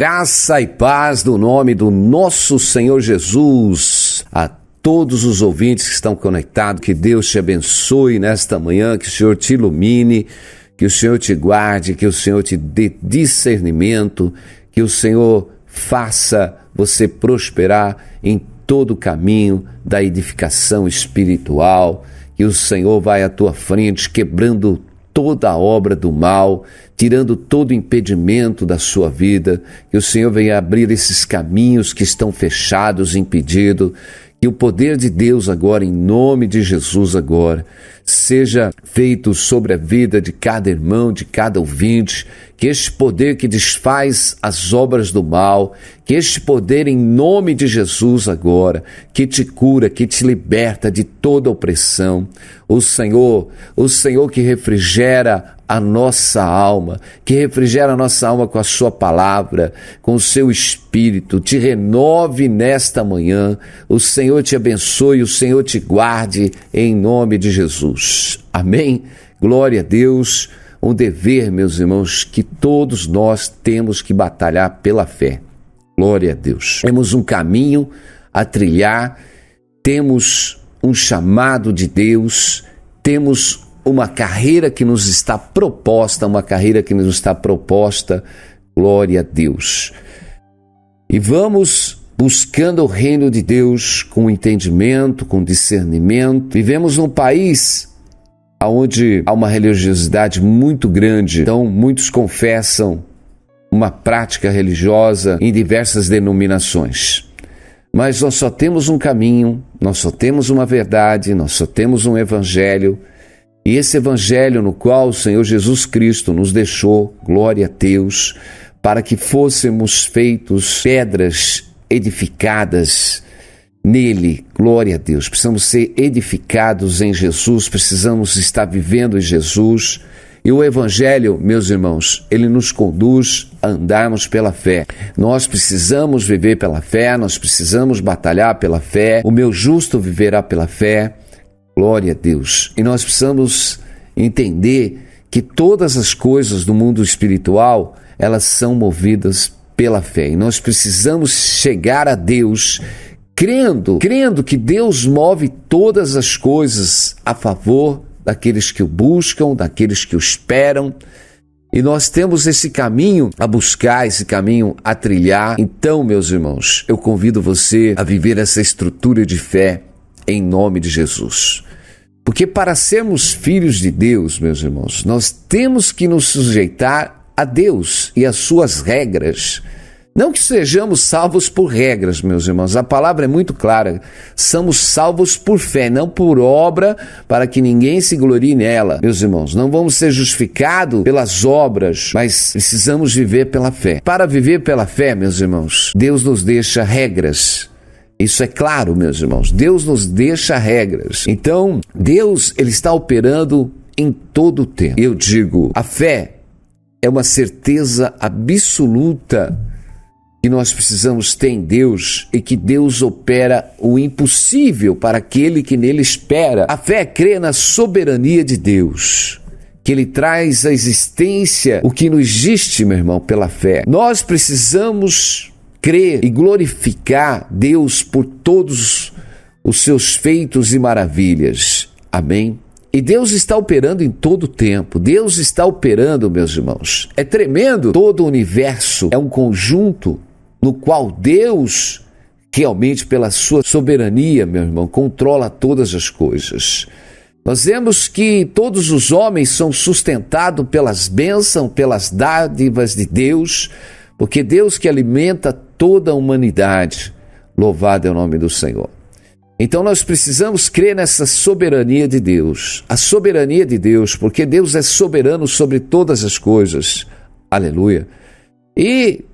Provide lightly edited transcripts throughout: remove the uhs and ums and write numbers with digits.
Graça e paz no nome do nosso Senhor Jesus. A todos os ouvintes que estão conectados, que Deus te abençoe nesta manhã, que o Senhor te ilumine, que o Senhor te guarde, que o Senhor te dê discernimento, que o Senhor faça você prosperar em todo o caminho da edificação espiritual, que o Senhor vai à tua frente, quebrando toda a obra do mal, tirando todo o impedimento da sua vida, que o Senhor venha abrir esses caminhos que estão fechados, impedidos, que o poder de Deus agora, em nome de Jesus agora, seja feito sobre a vida de cada irmão, de cada ouvinte, que este poder que desfaz as obras do mal, que este poder em nome de Jesus agora, que te cura, que te liberta de toda opressão, o Senhor que refrigera a nossa alma, que refrigera a nossa alma com a sua palavra, com o seu espírito, te renove nesta manhã, o Senhor te abençoe, o Senhor te guarde, em nome de Jesus. Amém? Glória a Deus. Um dever, meus irmãos, que todos nós temos que batalhar pela fé. Glória a Deus. Temos um caminho a trilhar, temos um chamado de Deus, temos uma carreira que nos está proposta, glória a Deus. E vamos buscando o reino de Deus com entendimento, com discernimento. Vivemos num país onde há uma religiosidade muito grande, então muitos confessam uma prática religiosa em diversas denominações. Mas nós só temos um caminho, nós só temos uma verdade, nós só temos um evangelho. E esse evangelho no qual o Senhor Jesus Cristo nos deixou, glória a Deus, para que fôssemos feitos pedras edificadas nele, glória a Deus. Precisamos ser edificados em Jesus, precisamos estar vivendo em Jesus. E o evangelho, meus irmãos, ele nos conduz a andarmos pela fé. Nós precisamos viver pela fé, nós precisamos batalhar pela fé. O meu justo viverá pela fé. Glória a Deus. E nós precisamos entender que todas as coisas do mundo espiritual, elas são movidas pela fé. E nós precisamos chegar a Deus crendo que Deus move todas as coisas a favor daqueles que o buscam, daqueles que o esperam. E nós temos esse caminho a buscar, esse caminho a trilhar. Então, meus irmãos, eu convido você a viver essa estrutura de fé em nome de Jesus. Porque para sermos filhos de Deus, meus irmãos, nós temos que nos sujeitar a Deus e às suas regras. Não que sejamos salvos por regras, meus irmãos. A palavra é muito clara. Somos salvos por fé, não por obra, para que ninguém se glorie nela. Meus irmãos, não vamos ser justificados pelas obras, mas precisamos viver pela fé. Para viver pela fé, meus irmãos, Deus nos deixa regras. Isso é claro, meus irmãos. Deus nos deixa regras. Então, Deus, ele está operando em todo o tempo. Eu digo, a fé é uma certeza absoluta que nós precisamos ter em Deus e que Deus opera o impossível para aquele que nele espera. A fé crê na soberania de Deus, que ele traz à existência o que não existe, meu irmão, pela fé. Nós precisamos crer e glorificar Deus por todos os seus feitos e maravilhas. Amém? E Deus está operando em todo o tempo. Deus está operando, meus irmãos. É tremendo. Todo o universo é um conjunto no qual Deus, realmente pela sua soberania, meu irmão, controla todas as coisas. Nós vemos que todos os homens são sustentados pelas bênçãos, pelas dádivas de Deus, porque Deus que alimenta toda a humanidade. Louvado é o nome do Senhor. Então nós precisamos crer nessa soberania de Deus. A soberania de Deus, porque Deus é soberano sobre todas as coisas. Aleluia. E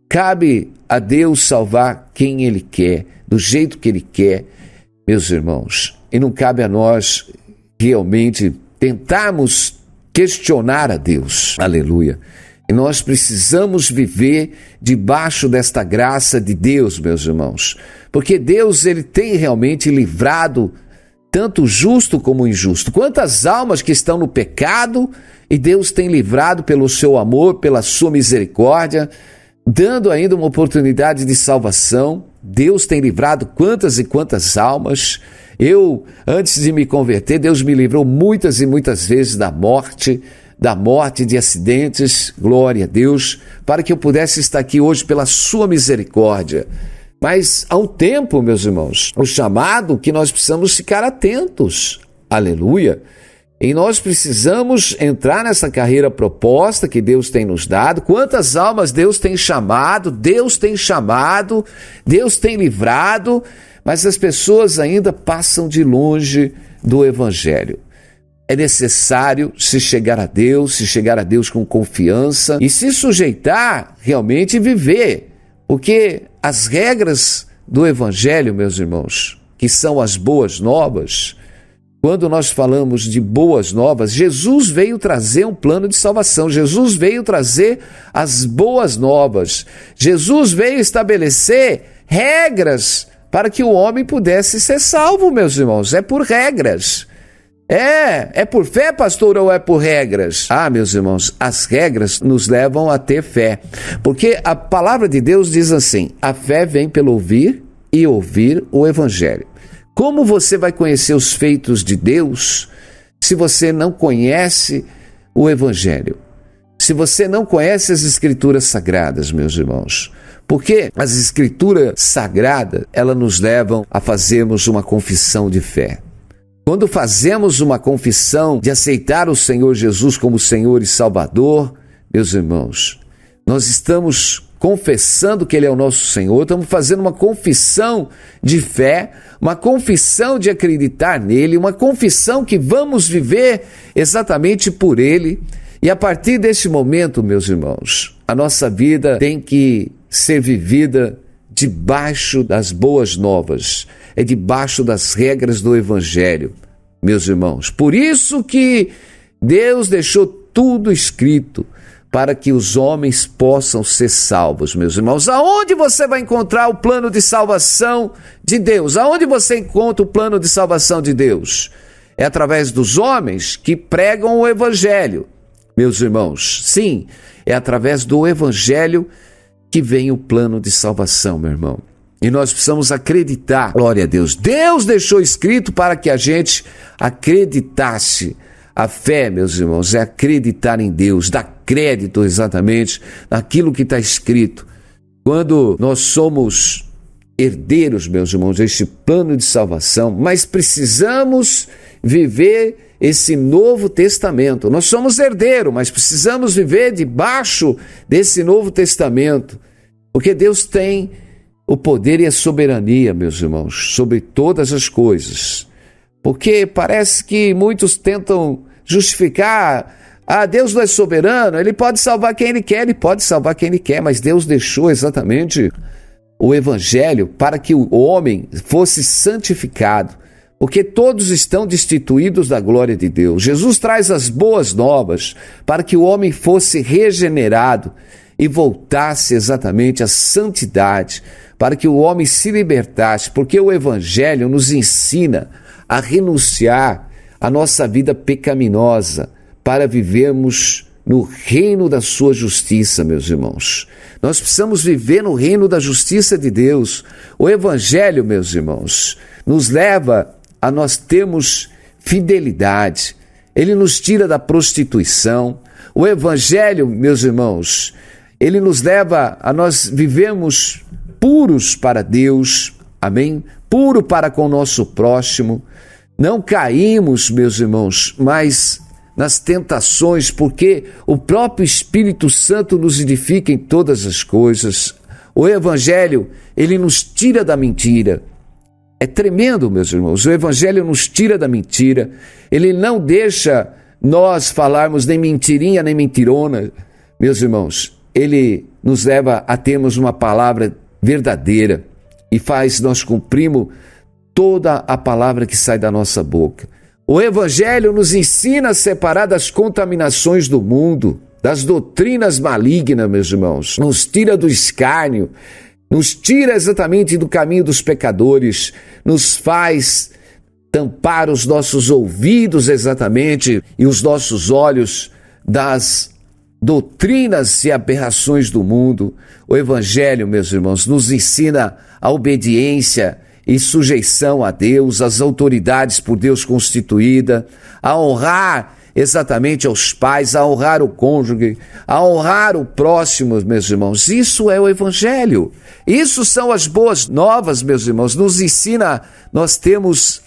cabe a Deus salvar quem Ele quer, do jeito que Ele quer, meus irmãos. E não cabe a nós realmente tentarmos questionar a Deus. Aleluia. E nós precisamos viver debaixo desta graça de Deus, meus irmãos. Porque Deus, ele tem realmente livrado tanto o justo como o injusto. Quantas almas que estão no pecado e Deus tem livrado pelo seu amor, pela sua misericórdia. dando ainda uma oportunidade de salvação. Deus tem livrado quantas e quantas almas. Eu, antes de me converter, Deus me livrou muitas e muitas vezes da morte, de acidentes, glória a Deus, para que eu pudesse estar aqui hoje pela sua misericórdia. Mas há um tempo, meus irmãos, o chamado que nós precisamos ficar atentos, aleluia, e nós precisamos entrar nessa carreira proposta que Deus tem nos dado. Quantas almas Deus tem chamado, Deus tem livrado, mas as pessoas ainda passam de longe do Evangelho. É necessário se chegar a Deus com confiança e se sujeitar realmente e viver, porque as regras do Evangelho, meus irmãos, que são as boas novas, quando nós falamos de boas novas, Jesus veio trazer um plano de salvação, Jesus veio trazer as boas novas, Jesus veio estabelecer regras para que o homem pudesse ser salvo, meus irmãos, é por regras. É por fé, pastor, ou é por regras? Meus irmãos, as regras nos levam a ter fé, porque a palavra de Deus diz assim, a fé vem pelo ouvir e ouvir o Evangelho. Como você vai conhecer os feitos de Deus se você não conhece o Evangelho? Se você não conhece as Escrituras Sagradas, meus irmãos? Porque as Escrituras Sagradas, elas nos levam a fazermos uma confissão de fé. Quando fazemos uma confissão de aceitar o Senhor Jesus como Senhor e Salvador, meus irmãos, nós estamos confessando que Ele é o nosso Senhor, estamos fazendo uma confissão de fé, uma confissão de acreditar nele, uma confissão que vamos viver exatamente por Ele. E a partir deste momento, meus irmãos, a nossa vida tem que ser vivida debaixo das boas novas, é debaixo das regras do Evangelho, meus irmãos. Por isso que Deus deixou tudo escrito para que os homens possam ser salvos, meus irmãos. Aonde você vai encontrar o plano de salvação de Deus? Aonde você encontra o plano de salvação de Deus? É através dos homens que pregam o Evangelho, meus irmãos. Sim, é através do Evangelho que vem o plano de salvação, meu irmão. E nós precisamos acreditar, glória a Deus. Deus deixou escrito para que a gente acreditasse. A fé, meus irmãos, é acreditar em Deus, dar crédito exatamente naquilo que está escrito. Quando nós somos herdeiros, meus irmãos, deste plano de salvação, mas precisamos viver esse Novo Testamento. Nós somos herdeiros, mas precisamos viver debaixo desse Novo Testamento, porque Deus tem o poder e a soberania, meus irmãos, sobre todas as coisas. Porque parece que muitos tentam justificar, Deus não é soberano, Ele pode salvar quem Ele quer, mas Deus deixou exatamente o Evangelho para que o homem fosse santificado, porque todos estão destituídos da glória de Deus. Jesus traz as boas novas para que o homem fosse regenerado e voltasse exatamente à santidade, para que o homem se libertasse, porque o Evangelho nos ensina a renunciar à nossa vida pecaminosa para vivermos no reino da sua justiça, meus irmãos. Nós precisamos viver no reino da justiça de Deus. O Evangelho, meus irmãos, nos leva a nós termos fidelidade. Ele nos tira da prostituição. O Evangelho, meus irmãos, ele nos leva a nós vivermos puros para Deus, amém? Puro para com o nosso próximo. Não caímos, meus irmãos, mas nas tentações, porque o próprio Espírito Santo nos edifica em todas as coisas. O Evangelho, ele nos tira da mentira. É tremendo, meus irmãos. O Evangelho nos tira da mentira. Ele não deixa nós falarmos nem mentirinha, nem mentirona, meus irmãos. Ele nos leva a termos uma palavra verdadeira e faz nós cumprirmos toda a palavra que sai da nossa boca. O Evangelho nos ensina a separar das contaminações do mundo, das doutrinas malignas, meus irmãos. Nos tira do escárnio, nos tira exatamente do caminho dos pecadores, nos faz tampar os nossos ouvidos exatamente e os nossos olhos das doutrinas e aberrações do mundo. O Evangelho, meus irmãos, nos ensina a obediência e sujeição a Deus, às autoridades por Deus constituída, a honrar exatamente aos pais, a honrar o cônjuge, a honrar o próximo, meus irmãos. Isso é o Evangelho. Isso são as boas novas, meus irmãos. Nos ensina, nós temos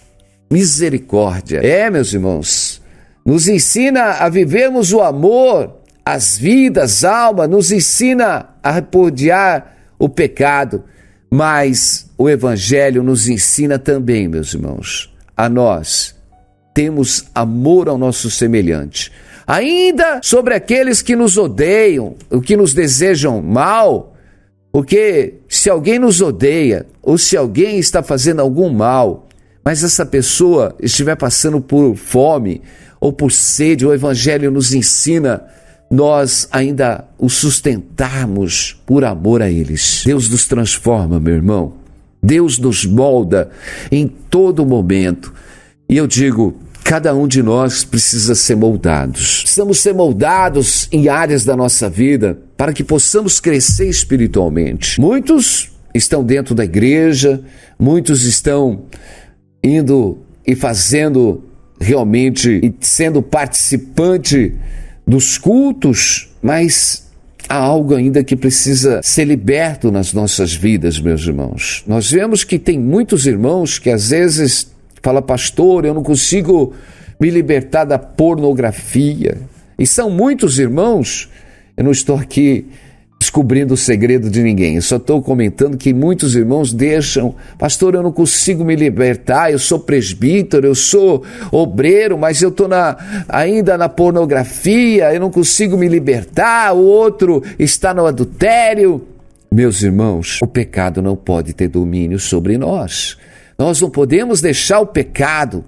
misericórdia. Meus irmãos, nos ensina a vivermos o amor, as vidas, a alma, nos ensina a repudiar o pecado. Mas o Evangelho nos ensina também, meus irmãos, a nós temos amor ao nosso semelhante. Ainda sobre aqueles que nos odeiam, o que nos desejam mal, porque se alguém nos odeia, ou se alguém está fazendo algum mal, mas essa pessoa estiver passando por fome ou por sede, o Evangelho nos ensina nós ainda o sustentarmos por amor a eles. Deus nos transforma, meu irmão. Deus nos molda em todo momento. E eu digo, cada um de nós precisa ser moldados. Precisamos ser moldados em áreas da nossa vida para que possamos crescer espiritualmente. Muitos estão dentro da igreja, muitos estão indo e fazendo realmente e sendo participante dos cultos, mas há algo ainda que precisa ser liberto nas nossas vidas, meus irmãos. Nós vemos que tem muitos irmãos que às vezes falam, pastor, eu não consigo me libertar da pornografia. E são muitos irmãos, eu não estou aqui descobrindo o segredo de ninguém, eu só estou comentando que muitos irmãos deixam, pastor, eu não consigo me libertar, eu sou presbítero, eu sou obreiro, mas eu estou ainda na pornografia, eu não consigo me libertar, o outro está no adultério. Meus irmãos, o pecado não pode ter domínio sobre nós. Nós não podemos deixar o pecado,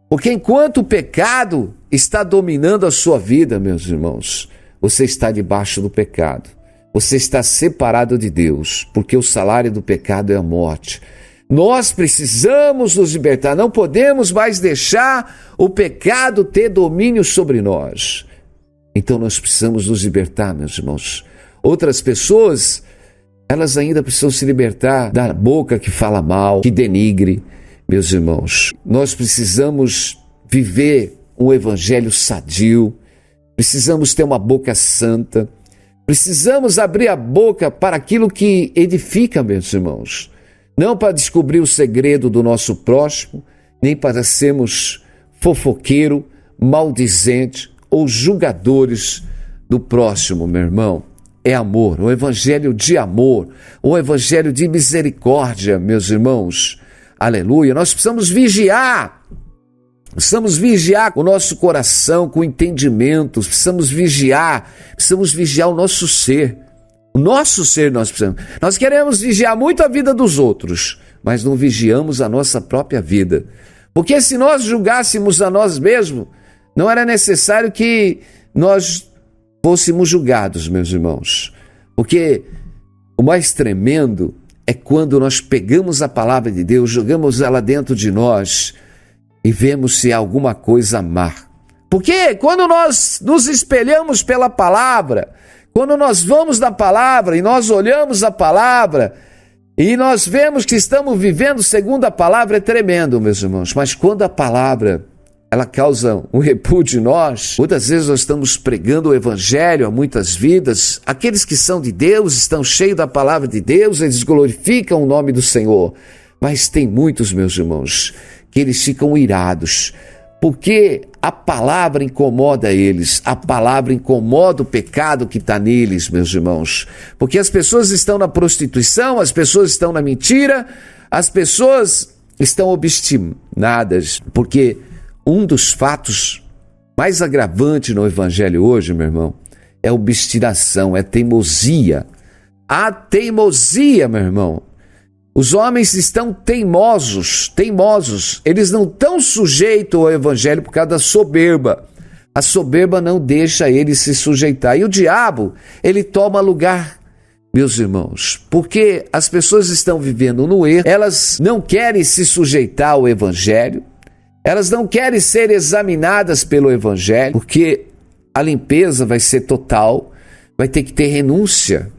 porque enquanto o pecado está dominando a sua vida, meus irmãos, você está debaixo do pecado. Você está separado de Deus, porque o salário do pecado é a morte. Nós precisamos nos libertar, não podemos mais deixar o pecado ter domínio sobre nós. Então nós precisamos nos libertar, meus irmãos. Outras pessoas, elas ainda precisam se libertar da boca que fala mal, que denigre. Meus irmãos, nós precisamos viver um evangelho sadio, precisamos ter uma boca santa, precisamos abrir a boca para aquilo que edifica, meus irmãos. Não para descobrir o segredo do nosso próximo, nem para sermos fofoqueiro, maldizente ou julgadores do próximo, meu irmão. É amor, um evangelho de amor, um evangelho de misericórdia, meus irmãos. Aleluia. Nós precisamos vigiar. Precisamos vigiar o nosso coração com entendimento, precisamos vigiar o nosso ser. O nosso ser nós precisamos. Nós queremos vigiar muito a vida dos outros, mas não vigiamos a nossa própria vida. Porque se nós julgássemos a nós mesmos, não era necessário que nós fôssemos julgados, meus irmãos. Porque o mais tremendo é quando nós pegamos a palavra de Deus, jogamos ela dentro de nós e vemos se há alguma coisa má. Porque quando nós nos espelhamos pela palavra, quando nós vamos na palavra e nós olhamos a palavra e nós vemos que estamos vivendo segundo a palavra, é tremendo, meus irmãos. Mas quando a palavra, ela causa um repúdio em nós, muitas vezes nós estamos pregando o evangelho a muitas vidas, aqueles que são de Deus, estão cheios da palavra de Deus, eles glorificam o nome do Senhor. Mas tem muitos, meus irmãos, que eles ficam irados, porque a palavra incomoda eles, a palavra incomoda o pecado que está neles, meus irmãos. Porque as pessoas estão na prostituição, as pessoas estão na mentira, as pessoas estão obstinadas, porque um dos fatos mais agravantes no evangelho hoje, meu irmão, é a obstinação, é a teimosia. A teimosia, meu irmão. Os homens estão teimosos, eles não estão sujeitos ao evangelho por causa da soberba. A soberba não deixa eles se sujeitar. E o diabo, ele toma lugar, meus irmãos, porque as pessoas estão vivendo no erro, elas não querem se sujeitar ao evangelho, elas não querem ser examinadas pelo evangelho, porque a limpeza vai ser total, vai ter que ter renúncia,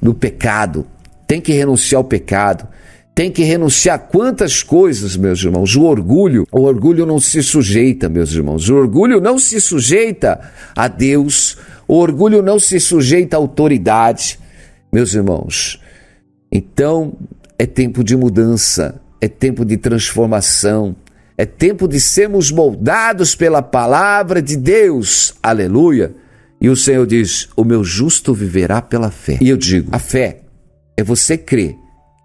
do pecado, tem que renunciar ao pecado, tem que renunciar a quantas coisas, meus irmãos. O orgulho não se sujeita, meus irmãos, o orgulho não se sujeita a Deus, o orgulho não se sujeita à autoridade, meus irmãos. Então, é tempo de mudança, é tempo de transformação, é tempo de sermos moldados pela palavra de Deus, aleluia. E o Senhor diz, o meu justo viverá pela fé. E eu digo, a fé é você crer,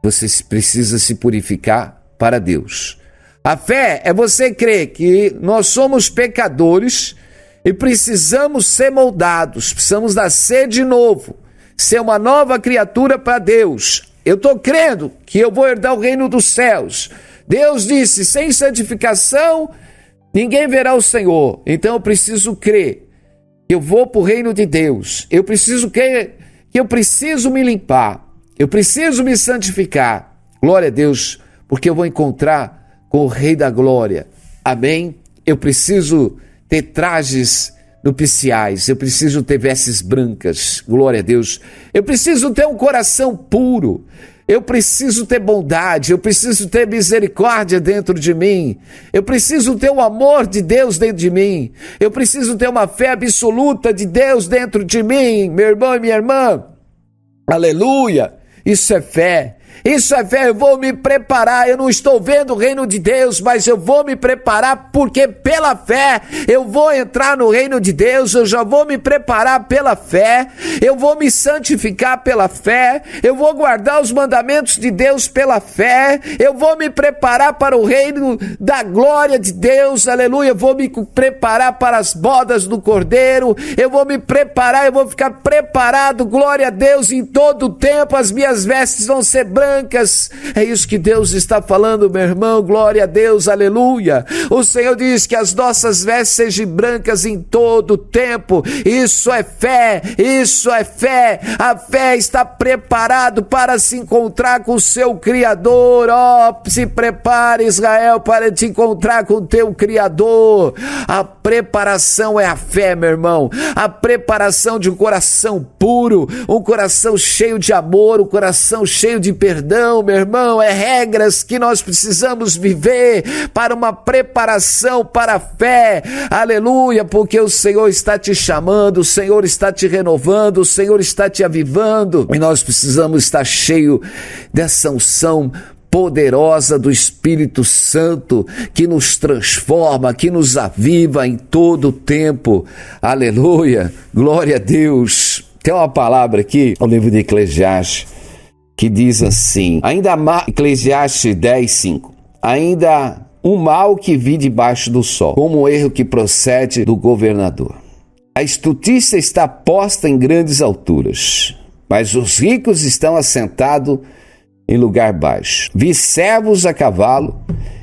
você precisa se purificar para Deus. A fé é você crer que nós somos pecadores e precisamos ser moldados, precisamos nascer de novo, ser uma nova criatura para Deus. Eu estou crendo que eu vou herdar o reino dos céus. Deus disse, sem santificação, ninguém verá o Senhor. Então eu preciso crer que eu vou para o reino de Deus. Eu preciso crer que eu preciso me limpar. Eu preciso me santificar. Glória a Deus, porque eu vou encontrar com o Rei da Glória. Amém? Eu preciso ter trajes nupciais, eu preciso ter vestes brancas, glória a Deus. Eu preciso ter um coração puro, eu preciso ter bondade, eu preciso ter misericórdia dentro de mim, eu preciso ter o amor de Deus dentro de mim, eu preciso ter uma fé absoluta de Deus dentro de mim, meu irmão e minha irmã. Aleluia! Isso é fé. Isso é fé, eu vou me preparar, eu não estou vendo o reino de Deus, mas eu vou me preparar porque pela fé eu vou entrar no reino de Deus, eu já vou me preparar pela fé, eu vou me santificar pela fé, eu vou guardar os mandamentos de Deus pela fé, eu vou me preparar para o reino da glória de Deus, aleluia, eu vou me preparar para as bodas do Cordeiro, eu vou me preparar, eu vou ficar preparado, glória a Deus, em todo o tempo as minhas vestes vão ser brancas. É isso que Deus está falando, meu irmão, glória a Deus, aleluia. O Senhor diz que as nossas vestes sejam brancas em todo o tempo. Isso é fé, isso é fé. A fé está preparado para se encontrar com o seu Criador. Se prepare, Israel, para te encontrar com o teu Criador. A preparação é a fé, meu irmão. A preparação de um coração puro, um coração cheio de amor, um coração cheio de perdão, meu irmão, é regras que nós precisamos viver para uma preparação para a fé, aleluia, porque o Senhor está te chamando, o Senhor está te renovando, o Senhor está te avivando, e nós precisamos estar cheio dessa unção poderosa do Espírito Santo, que nos transforma, que nos aviva em todo o tempo, aleluia, glória a Deus. Tem uma palavra aqui, no livro de Eclesiastes, que diz assim, Eclesiastes 10:5, ainda um mal que vi debaixo do sol, como um erro que procede do governador. A estultícia está posta em grandes alturas, mas os ricos estão assentados em lugar baixo. Vi servos a cavalo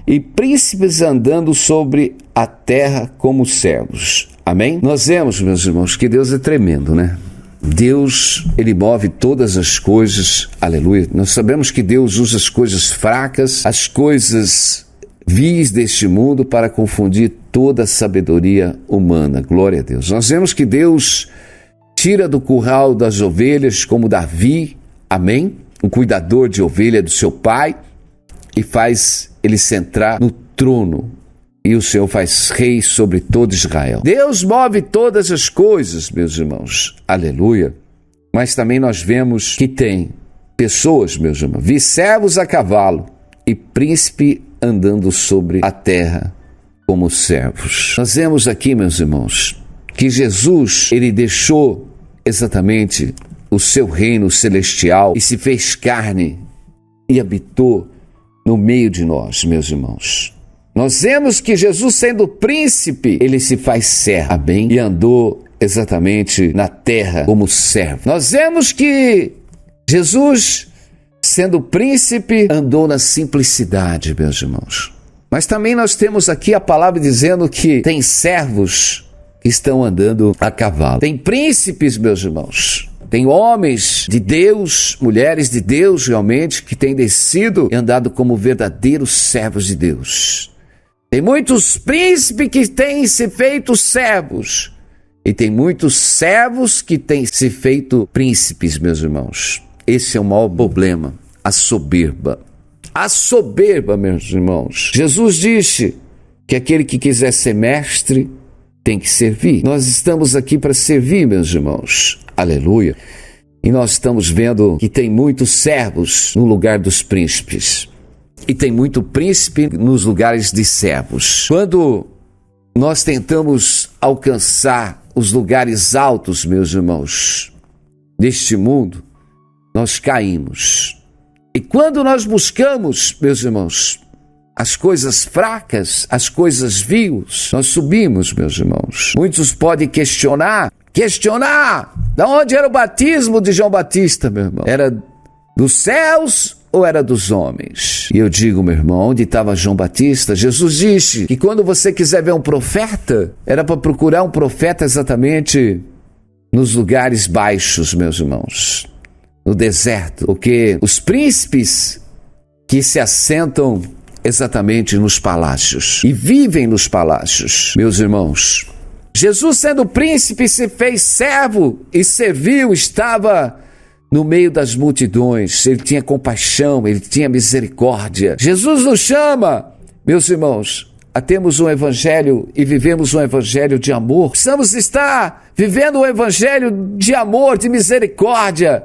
e príncipes andando sobre a terra como servos. Amém? Nós vemos, meus irmãos, que Deus é tremendo, né? Deus, Ele move todas as coisas, aleluia. Nós sabemos que Deus usa as coisas fracas, as coisas vis deste mundo para confundir toda a sabedoria humana, glória a Deus. Nós vemos que Deus tira do curral das ovelhas, como Davi, amém? Um cuidador de ovelha do seu pai, e faz ele sentar no trono. E o Senhor faz rei sobre todo Israel. Deus move todas as coisas, meus irmãos. Aleluia. Mas também nós vemos que tem pessoas, meus irmãos. Vi servos a cavalo e príncipe andando sobre a terra como servos. Nós vemos aqui, meus irmãos, que Jesus, ele deixou exatamente o seu reino celestial e se fez carne e habitou no meio de nós, meus irmãos. Nós vemos que Jesus, sendo príncipe, ele se faz servo, amém? E andou exatamente na terra como servo. Nós vemos que Jesus, sendo príncipe, andou na simplicidade, meus irmãos. Mas também nós temos aqui a palavra dizendo que tem servos que estão andando a cavalo. Tem príncipes, meus irmãos. Tem homens de Deus, mulheres de Deus, realmente, que têm descido e andado como verdadeiros servos de Deus. Tem muitos príncipes que têm se feito servos E tem muitos servos que têm se feito príncipes, meus irmãos. Esse é o maior problema, a soberba. A soberba, meus irmãos. Jesus disse que aquele que quiser ser mestre tem que servir. Nós estamos aqui para servir, meus irmãos. Aleluia. E nós estamos vendo que tem muitos servos no lugar dos príncipes. E tem muito príncipe nos lugares de servos. Quando nós tentamos alcançar os lugares altos, meus irmãos, deste mundo, nós caímos. E quando nós buscamos, meus irmãos, as coisas fracas, as coisas vias, nós subimos, meus irmãos. Muitos podem questionar, de onde era o batismo de João Batista, meu irmão? Era dos céus ou era dos homens? E eu digo, meu irmão, onde estava João Batista? Jesus disse que quando você quiser ver um profeta, era para procurar um profeta exatamente nos lugares baixos, meus irmãos, no deserto, porque os príncipes que se assentam exatamente nos palácios e vivem nos palácios, meus irmãos, Jesus, sendo príncipe, se fez servo e serviu, estava no meio das multidões. Ele tinha compaixão, ele tinha misericórdia. Jesus nos chama, meus irmãos, a termos um evangelho e vivemos um evangelho de amor. Precisamos estar vivendo um evangelho de amor, de misericórdia.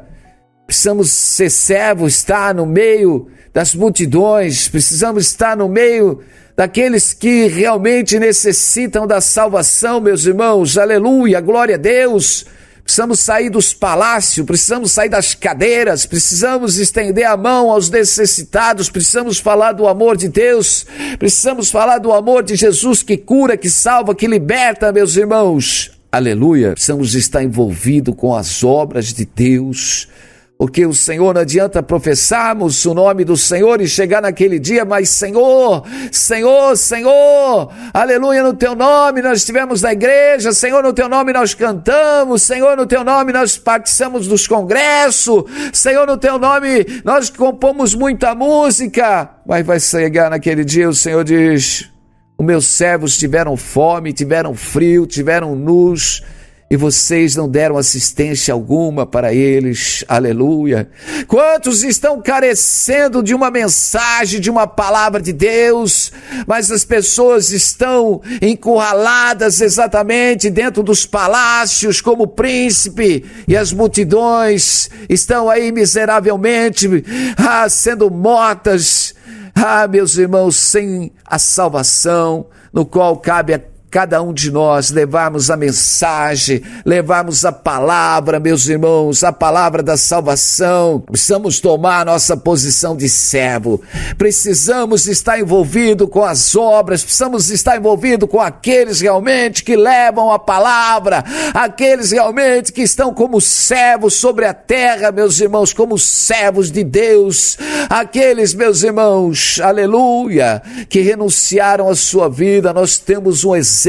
Precisamos ser servos, estar no meio das multidões. Precisamos estar no meio daqueles que realmente necessitam da salvação, meus irmãos. Aleluia, glória a Deus. Precisamos sair dos palácios, precisamos sair das cadeiras, precisamos estender a mão aos necessitados, precisamos falar do amor de Deus, precisamos falar do amor de Jesus que cura, que salva, que liberta, meus irmãos. Aleluia. Precisamos estar envolvidos com as obras de Deus, porque o Senhor, não adianta professarmos o nome do Senhor e chegar naquele dia, mas Senhor, Senhor, Senhor, aleluia, no Teu nome nós estivemos na igreja, Senhor, no Teu nome nós cantamos, Senhor, no Teu nome nós participamos dos congressos, Senhor, no Teu nome nós compomos muita música, mas vai chegar naquele dia, o Senhor diz, os meus servos tiveram fome, tiveram frio, tiveram nus, e vocês não deram assistência alguma para eles, aleluia. Quantos estão carecendo de uma mensagem, de uma palavra de Deus, mas as pessoas estão encurraladas exatamente dentro dos palácios como príncipe, e as multidões estão aí miseravelmente sendo mortas, meus irmãos, sem a salvação, no qual cabe a cada um de nós levarmos a mensagem, levarmos a palavra, meus irmãos, a palavra da salvação. Precisamos tomar a nossa posição de servo, precisamos estar envolvidos com as obras, precisamos estar envolvidos com aqueles realmente que levam a palavra, aqueles realmente que estão como servos sobre a terra, meus irmãos, como servos de Deus, aqueles, meus irmãos, aleluia, que renunciaram à sua vida. Nós temos um exemplo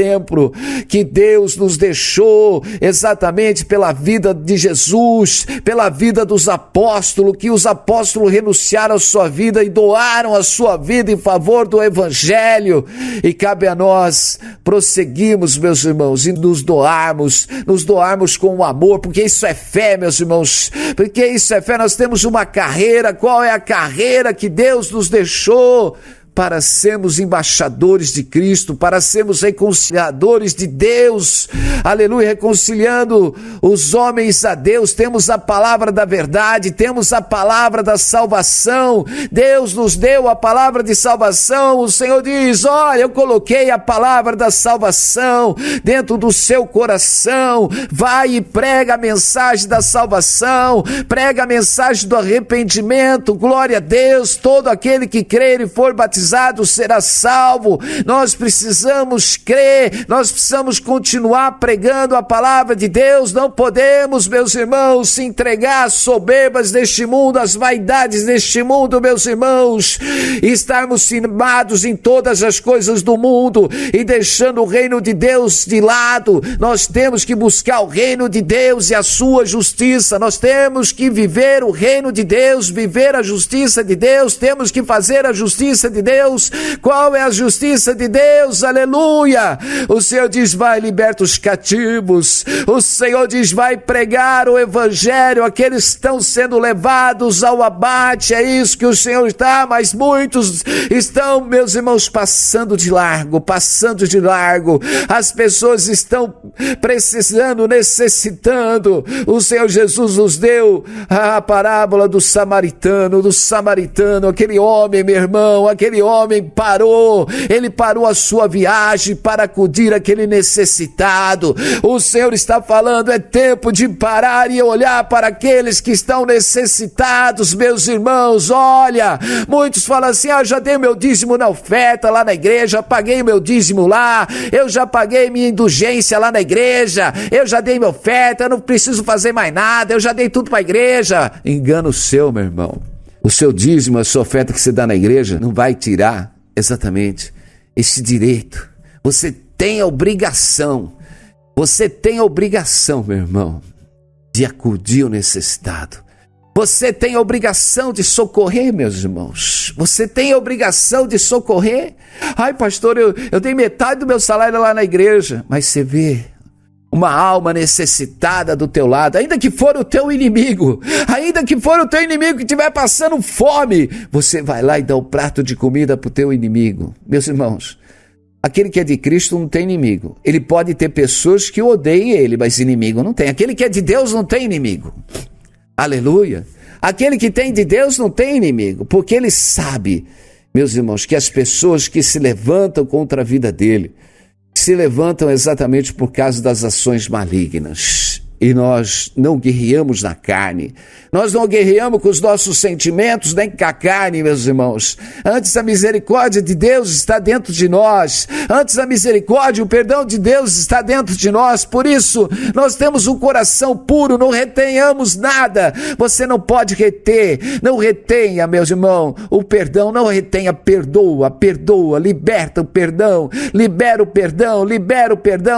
que Deus nos deixou exatamente pela vida de Jesus, pela vida dos apóstolos, que os apóstolos renunciaram à sua vida e doaram a sua vida em favor do evangelho, e cabe a nós prosseguirmos, meus irmãos, e nos doarmos com amor, porque isso é fé, meus irmãos, porque isso é fé. Nós temos uma carreira. Qual é a carreira que Deus nos deixou? Para sermos embaixadores de Cristo, para sermos reconciliadores de Deus, aleluia, reconciliando os homens a Deus. Temos a palavra da verdade, temos a palavra da salvação. Deus nos deu a palavra de salvação. O Senhor diz, olha, eu coloquei a palavra da salvação dentro do seu coração. Vai e prega a mensagem da salvação, prega a mensagem do arrependimento. Glória a Deus. Todo aquele que crer e for batizado será salvo. Nós precisamos crer, nós precisamos continuar pregando a palavra de Deus. Não podemos, meus irmãos, se entregar às soberbas deste mundo, às vaidades deste mundo, meus irmãos, e estarmos firmados em todas as coisas do mundo e deixando o reino de Deus de lado. Nós temos que buscar o reino de Deus e a sua justiça. Nós temos que viver o reino de Deus, viver a justiça de Deus, temos que fazer a justiça de Deus Deus? Qual é a justiça de Deus? Aleluia! O Senhor diz, vai, liberta os cativos. O Senhor diz, vai pregar o evangelho. Aqueles que estão sendo levados ao abate, é isso que o Senhor está, mas muitos estão, meus irmãos, passando de largo. As pessoas estão precisando, necessitando. O Senhor Jesus nos deu a parábola do samaritano, aquele homem, meu irmão, aquele homem parou, ele parou a sua viagem para acudir aquele necessitado. O Senhor está falando, é tempo de parar e olhar para aqueles que estão necessitados, meus irmãos. Olha, muitos falam assim, já dei meu dízimo na oferta lá na igreja, paguei meu dízimo lá, eu já paguei minha indulgência lá na igreja, eu já dei minha oferta, eu não preciso fazer mais nada, eu já dei tudo para a igreja. Engano seu, meu irmão. O seu dízimo, a sua oferta que você dá na igreja, não vai tirar exatamente esse direito. Você tem a obrigação, meu irmão, de acudir o necessitado. Você tem a obrigação de socorrer, meus irmãos. Você tem a obrigação de socorrer. Ai, pastor, eu dei metade do meu salário lá na igreja. Mas você vê uma alma necessitada do teu lado, ainda que for o teu inimigo, que estiver passando fome, você vai lá e dá um prato de comida para o teu inimigo. Meus irmãos, aquele que é de Cristo não tem inimigo. Ele pode ter pessoas que odeiem ele, mas inimigo não tem. Aquele que é de Deus não tem inimigo. Aleluia! Aquele que tem de Deus não tem inimigo, porque ele sabe, meus irmãos, que as pessoas que se levantam contra a vida dele, se levantam exatamente por causa das ações malignas. E nós não guerreamos na carne, nós não guerreamos com os nossos sentimentos, nem com a carne, meus irmãos. Antes a misericórdia de Deus está dentro de nós, antes a misericórdia, o perdão de Deus está dentro de nós. Por isso, nós temos um coração puro, não retenhamos nada. Você não pode reter, não retenha, meus irmãos, o perdão, não retenha, perdoa, liberta o perdão, libera o perdão,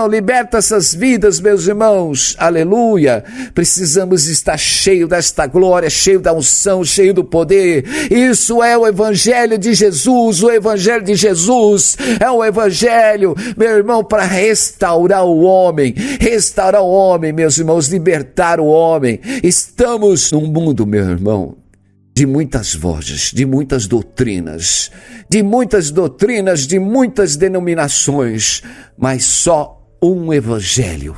liberta essas vidas, meus irmãos. Aleluia. Precisamos estar cheio desta glória, cheio da unção, cheio do poder. Isso é o evangelho de Jesus. O evangelho de Jesus é um evangelho, meu irmão, para restaurar o homem, meus irmãos, libertar o homem. Estamos num mundo, meu irmão, de muitas vozes, de muitas doutrinas, de muitas denominações, mas só um evangelho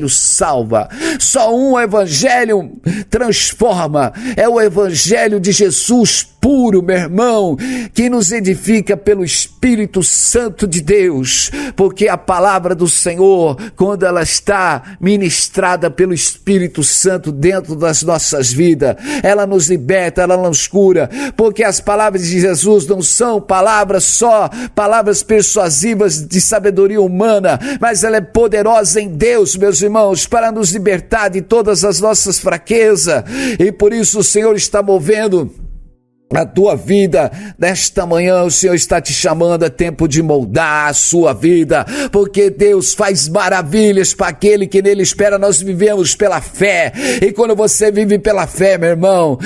salva, só um evangelho transforma, é o evangelho de Jesus puro, meu irmão, que nos edifica pelo Espírito Santo de Deus, porque a palavra do Senhor, quando ela está ministrada pelo Espírito Santo dentro das nossas vidas, ela nos liberta, ela nos cura, porque as palavras de Jesus não são palavras persuasivas de sabedoria humana, mas ela é poderosa em Deus, meus irmãos, para nos libertar de todas as nossas fraquezas. E por isso o Senhor está movendo a tua vida nesta manhã. O Senhor está te chamando, é tempo de moldar a sua vida, porque Deus faz maravilhas para aquele que nele espera. Nós vivemos pela fé, e quando você vive pela fé, meu irmão,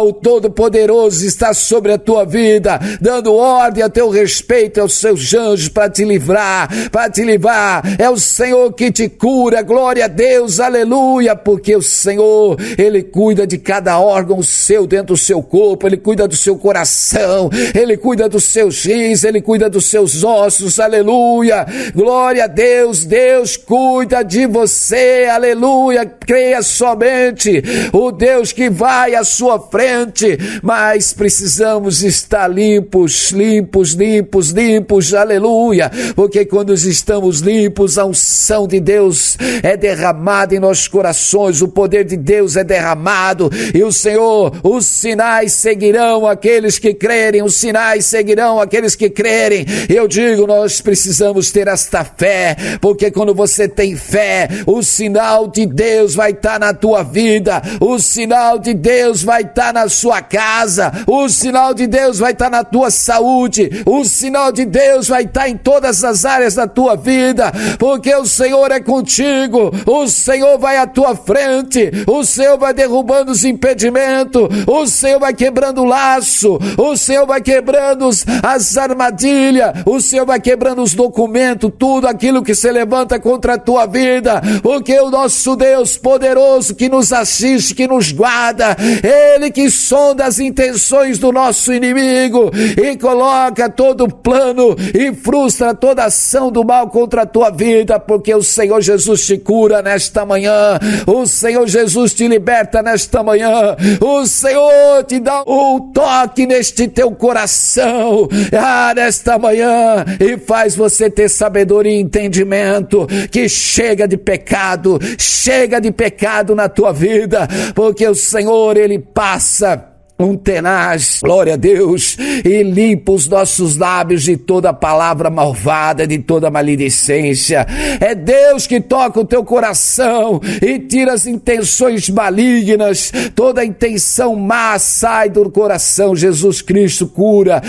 o Todo-Poderoso está sobre a tua vida, dando ordem a teu respeito aos seus anjos para te livrar, é o Senhor que te cura. Glória a Deus, aleluia, porque o Senhor, Ele cuida de cada órgão seu dentro do seu corpo, Ele cuida do seu coração, Ele cuida dos seus rins, Ele cuida dos seus ossos, aleluia, glória a Deus. Deus cuida de você, aleluia. Creia somente, o Deus que vai à sua frente, mas precisamos estar limpos, aleluia, porque quando estamos limpos, a unção de Deus é derramada em nossos corações, o poder de Deus é derramado, e o Senhor, os sinais seguirão aqueles que crerem, Eu digo, nós precisamos ter esta fé, porque quando você tem fé, o sinal de Deus vai estar na tua vida, o sinal de Deus vai estar na sua casa, o sinal de Deus vai estar na tua saúde, o sinal de Deus vai estar em todas as áreas da tua vida, porque o Senhor é contigo, o Senhor vai à tua frente, o Senhor vai derrubando os impedimentos, o Senhor vai quebrando lá laço, o Senhor vai quebrando as armadilhas, o Senhor vai quebrando os documentos, tudo aquilo que se levanta contra a tua vida, porque o nosso Deus poderoso que nos assiste, que nos guarda, Ele que sonda as intenções do nosso inimigo e coloca todo o plano e frustra toda ação do mal contra a tua vida, porque o Senhor Jesus te cura nesta manhã, o Senhor Jesus te liberta nesta manhã, o Senhor te dá um toque neste teu coração, nesta manhã, e faz você ter sabedoria e entendimento, que chega de pecado na tua vida, porque o Senhor, Ele passa um tenaz, glória a Deus, e limpa os nossos lábios de toda palavra malvada, de toda maledicência. É Deus que toca o teu coração e tira as intenções malignas, toda intenção má sai do coração. Jesus Cristo cura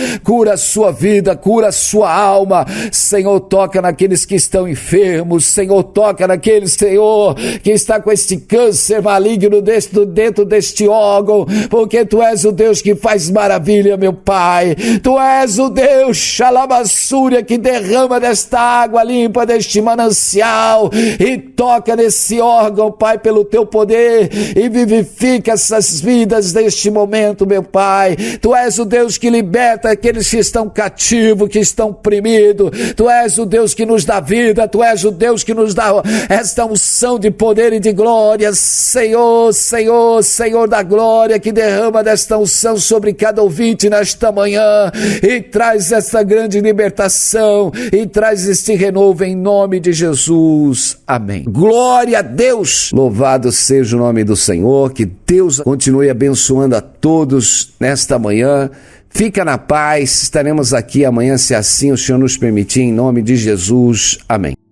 a sua vida, cura a sua alma. Senhor, toca naqueles que estão enfermos, Senhor, toca naqueles, Senhor, que está com este câncer maligno dentro deste órgão, porque Tu és o Deus que faz maravilha, meu Pai. Tu és o Deus, xalabassúria, que derrama desta água limpa, deste manancial, e toca nesse órgão, Pai, pelo Teu poder, e vivifica essas vidas neste momento, meu Pai. Tu és o Deus que liberta aqueles que estão cativos, que estão oprimidos. Tu és o Deus que nos dá vida. Tu és o Deus que nos dá esta unção de poder e de glória. Senhor, Senhor, Senhor da glória, que derrama desta unção sobre cada ouvinte nesta manhã, e traz essa grande libertação, e traz este renovo em nome de Jesus. Amém. Glória a Deus. Louvado seja o nome do Senhor. Que Deus continue abençoando a todos nesta manhã. Fica na paz. Estaremos aqui amanhã, se assim o Senhor nos permitir, em nome de Jesus. Amém.